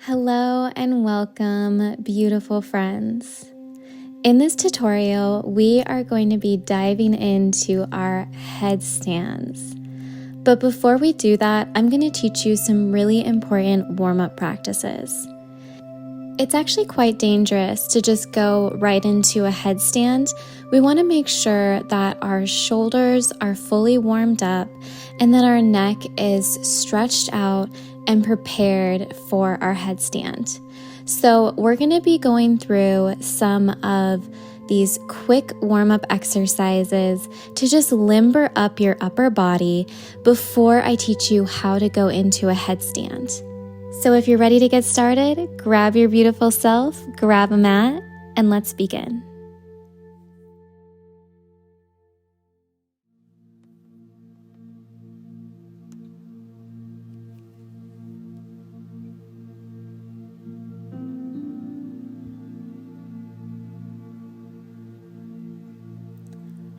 Hello and welcome, beautiful friends. In this tutorial, we are going to be diving into our headstands. But before we do that, I'm going to teach you some really important warm-up practices. It's actually quite dangerous to just go right into a headstand. We want to make sure that our shoulders are fully warmed up and that our neck is stretched out and prepared for our headstand. So we're going to be going through some of these quick warm-up exercises to just limber up your upper body before I teach you how to go into a headstand. So if you're ready to get started, grab your beautiful self, grab a mat, and let's begin.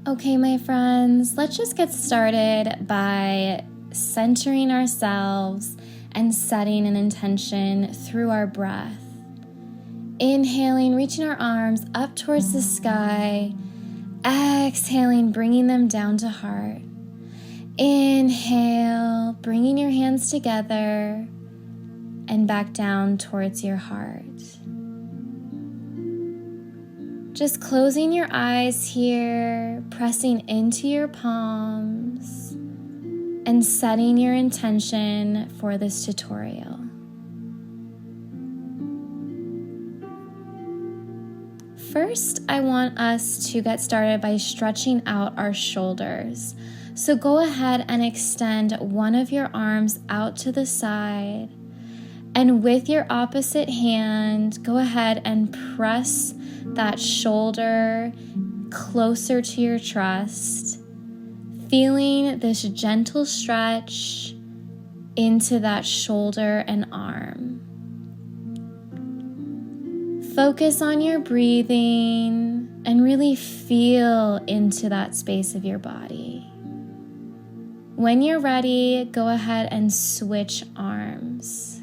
Okay, my friends, let's just get started by centering ourselves and setting an intention through our breath. Inhaling, reaching our arms up towards the sky. Exhaling, bringing them down to heart. Inhale, bringing your hands together and back down towards your heart. Just closing your eyes here, pressing into your palms, and setting your intention for this tutorial. First, I want us to get started by stretching out our shoulders. So go ahead and extend one of your arms out to the side. And with your opposite hand, go ahead and press that shoulder closer to your chest, feeling this gentle stretch into that shoulder and arm. Focus on your breathing and really feel into that space of your body. When you're ready, go ahead and switch arms.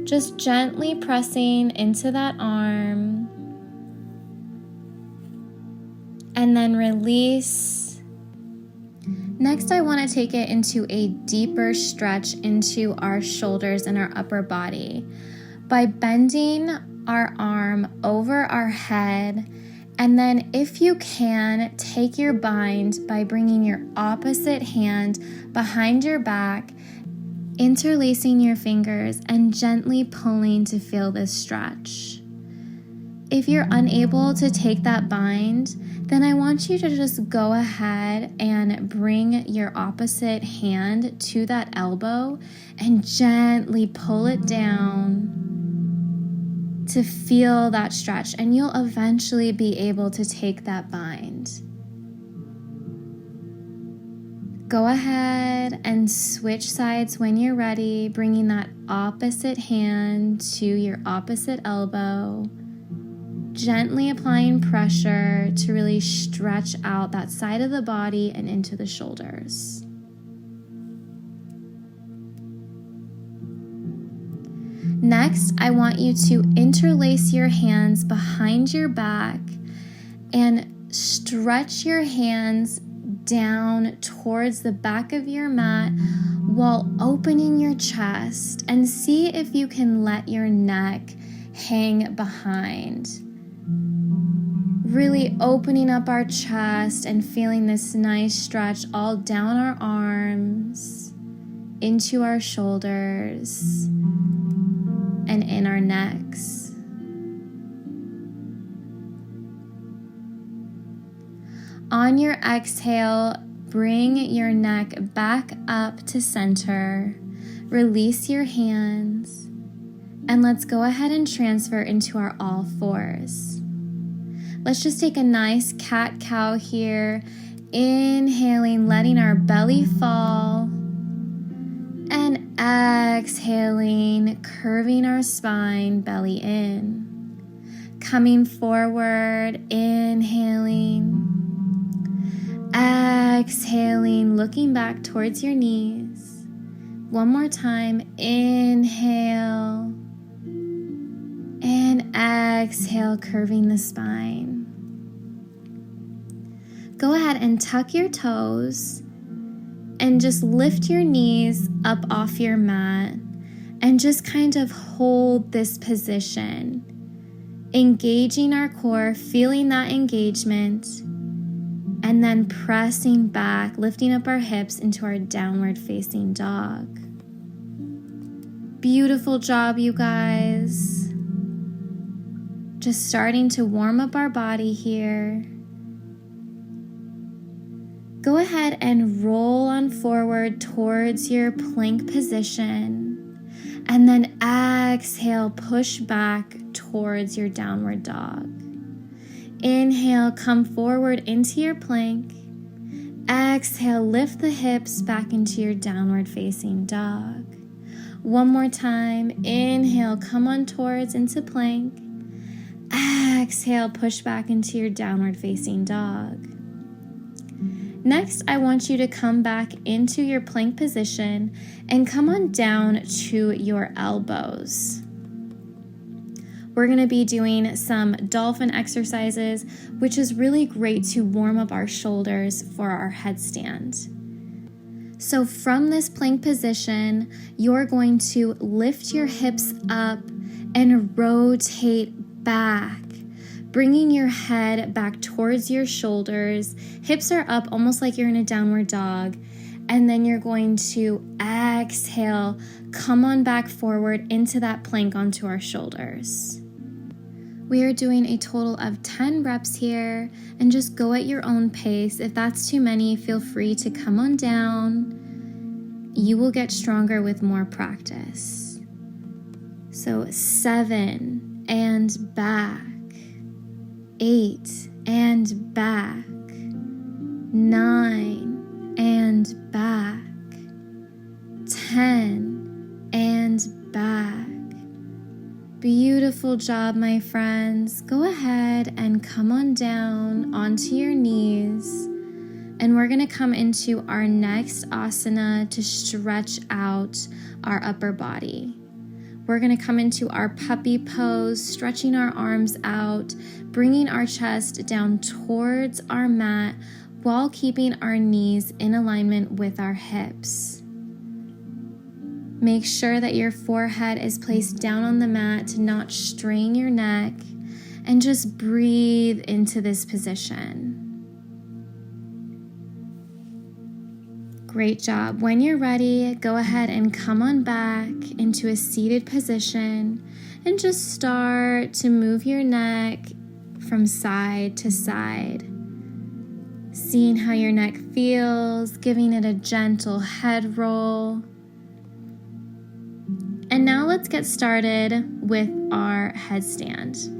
Just gently pressing into that arm and then release. Next, I want to take it into a deeper stretch into our shoulders and our upper body by bending our arm over our head, and then if you can, take your bind by bringing your opposite hand behind your back, interlacing your fingers and gently pulling to feel this stretch. If you're unable to take that bind, then I want you to just go ahead and bring your opposite hand to that elbow and gently pull it down to feel that stretch, and you'll eventually be able to take that bind. Go ahead and switch sides when you're ready, bringing that opposite hand to your opposite elbow, gently applying pressure to really stretch out that side of the body and into the shoulders. Next, I want you to interlace your hands behind your back and stretch your hands down towards the back of your mat while opening your chest, and see if you can let your neck hang behind. Really opening up our chest and feeling this nice stretch all down our arms, into our shoulders, and in our necks. On your exhale, bring your neck back up to center, release your hands, and let's go ahead and transfer into our all fours. Let's just take a nice cat-cow here, inhaling, letting our belly fall, and exhaling, curving our spine, belly in. Coming forward, inhaling, exhaling, looking back towards your knees, One more time. Inhale. And exhale, curving the spine. Go ahead and tuck your toes and just lift your knees up off your mat and just kind of hold this position. Engaging our core, feeling that engagement, and then pressing back, lifting up our hips into our downward facing dog. Beautiful job, you guys. Just starting to warm up our body here. Go ahead and roll on forward towards your plank position, and then exhale, push back towards your downward dog. Inhale, come forward into your plank. Exhale, lift the hips back into your downward facing dog. One more time. Inhale, come on towards into plank. Exhale, push back into your downward facing dog. Next, I want you to come back into your plank position and come on down to your elbows. We're going to be doing some dolphin exercises, which is really great to warm up our shoulders for our headstand. So from this plank position, you're going to lift your hips up and rotate back, bringing your head back towards your shoulders. Hips are up almost like you're in a downward dog. And then you're going to exhale, come on back forward into that plank onto our shoulders. We are doing a total of 10 reps here, and just go at your own pace. If that's too many, feel free to come on down. You will get stronger with more practice. So 7 and back, 8 and back, 9 and back, 10 and back. Beautiful job, my friends. Go ahead and come on down onto your knees. And we're going to come into our next asana to stretch out our upper body. We're going to come into our puppy pose, stretching our arms out, bringing our chest down towards our mat while keeping our knees in alignment with our hips. Make sure that your forehead is placed down on the mat to not strain your neck, and just breathe into this position. Great job. When you're ready, go ahead and come on back into a seated position and just start to move your neck from side to side. Seeing how your neck feels, giving it a gentle head roll. And now let's get started with our headstand.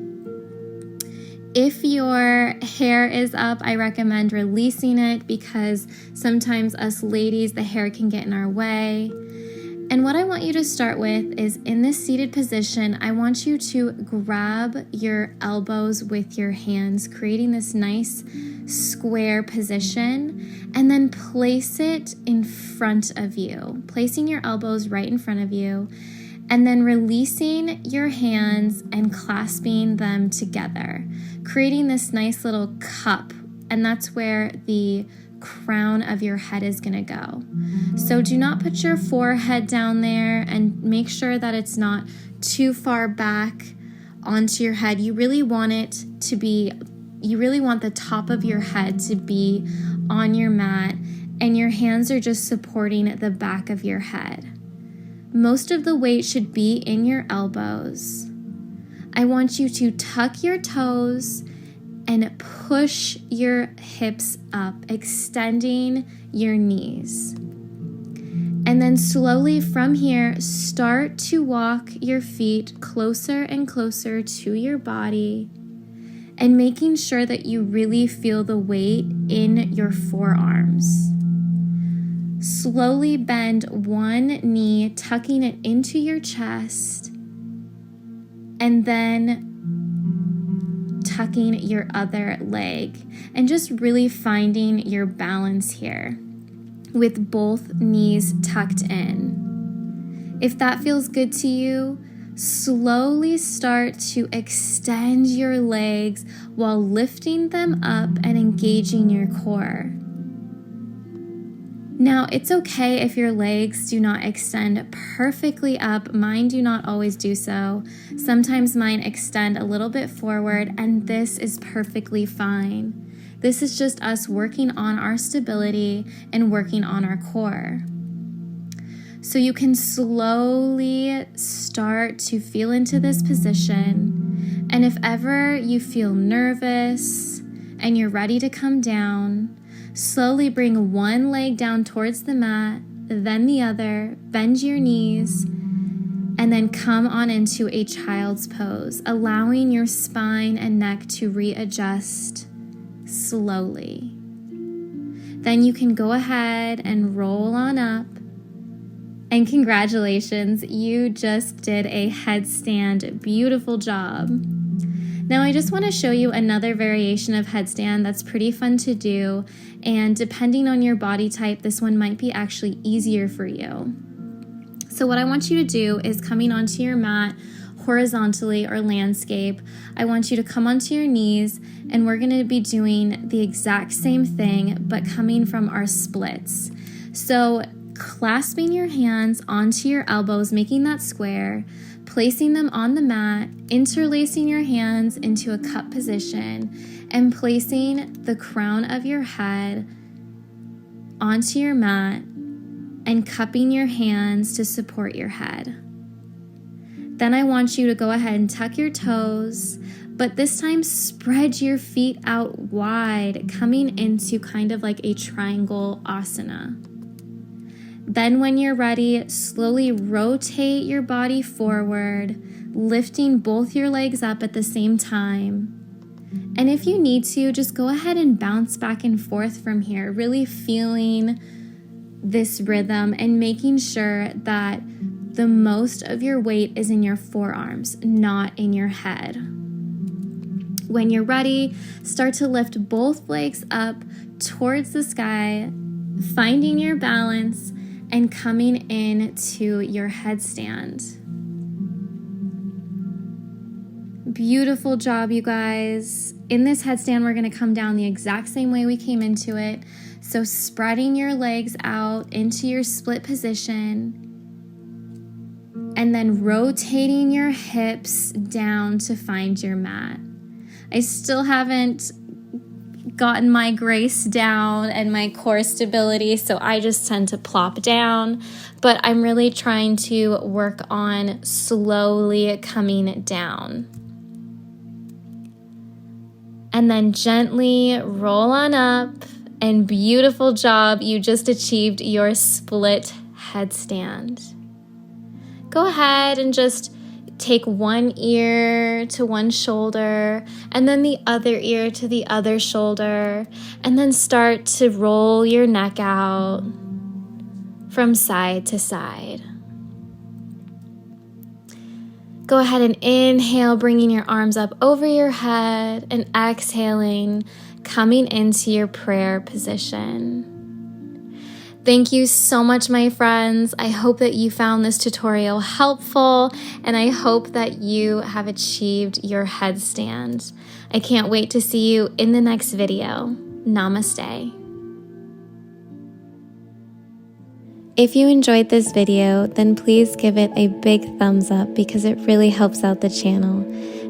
If your hair is up, I recommend releasing it because sometimes us ladies, the hair can get in our way. And what I want you to start with is in this seated position, I want you to grab your elbows with your hands, creating this nice square position, and then place it in front of you, placing your elbows right in front of you, and then releasing your hands and clasping them together, creating this nice little cup, and that's where the crown of your head is going to go. So do not put your forehead down there, and make sure that it's not too far back onto your head. You really want the top of your head to be on your mat, and your hands are just supporting the back of your head. Most of the weight should be in your elbows. I want you to tuck your toes and push your hips up, extending your knees. And then slowly from here, start to walk your feet closer and closer to your body, and making sure that you really feel the weight in your forearms. Slowly bend one knee, tucking it into your chest, and then tucking your other leg, and just really finding your balance here with both knees tucked in. If that feels good to you, slowly start to extend your legs while lifting them up and engaging your core. Now, it's okay if your legs do not extend perfectly up. Mine do not always do so. Sometimes mine extend a little bit forward, and this is perfectly fine. This is just us working on our stability and working on our core. So you can slowly start to feel into this position. And if ever you feel nervous and you're ready to come down, slowly bring one leg down towards the mat, then the other, bend your knees, and then come on into a child's pose, allowing your spine and neck to readjust slowly. Then you can go ahead and roll on up. And congratulations, you just did a headstand. Beautiful job. Now I just want to show you another variation of headstand that's pretty fun to do, and depending on your body type, this one might be actually easier for you. So what I want you to do is coming onto your mat horizontally or landscape, I want you to come onto your knees, and we're going to be doing the exact same thing but coming from our splits. So clasping your hands onto your elbows, making that square, placing them on the mat, interlacing your hands into a cup position, and placing the crown of your head onto your mat and cupping your hands to support your head. Then I want you to go ahead and tuck your toes, but this time spread your feet out wide, coming into kind of like a triangle asana. Then when you're ready, slowly rotate your body forward, lifting both your legs up at the same time. And if you need to, just go ahead and bounce back and forth from here, really feeling this rhythm and making sure that the most of your weight is in your forearms, not in your head. When you're ready, start to lift both legs up towards the sky, finding your balance, and coming into your headstand. Beautiful job, you guys. In this headstand, we're going to come down the exact same way we came into it. So spreading your legs out into your split position, and then rotating your hips down to find your mat. I still haven't gotten my grace down and my core stability, so I just tend to plop down, but I'm really trying to work on slowly coming down. And then gently roll on up, and beautiful job, you just achieved your split headstand. Go ahead and just take one ear to one shoulder, and then the other ear to the other shoulder, and then start to roll your neck out from side to side. Go ahead and inhale, bringing your arms up over your head, and exhaling, coming into your prayer position. Thank you so much, my friends. I hope that you found this tutorial helpful, and I hope that you have achieved your headstand. I can't wait to see you in the next video. Namaste. If you enjoyed this video, then please give it a big thumbs up because it really helps out the channel.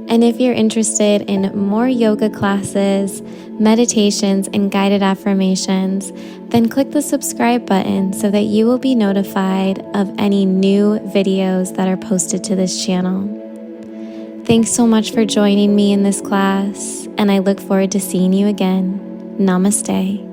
And if you're interested in more yoga classes, meditations, and guided affirmations, then click the subscribe button so that you will be notified of any new videos that are posted to this channel. Thanks so much for joining me in this class, and I look forward to seeing you again. Namaste.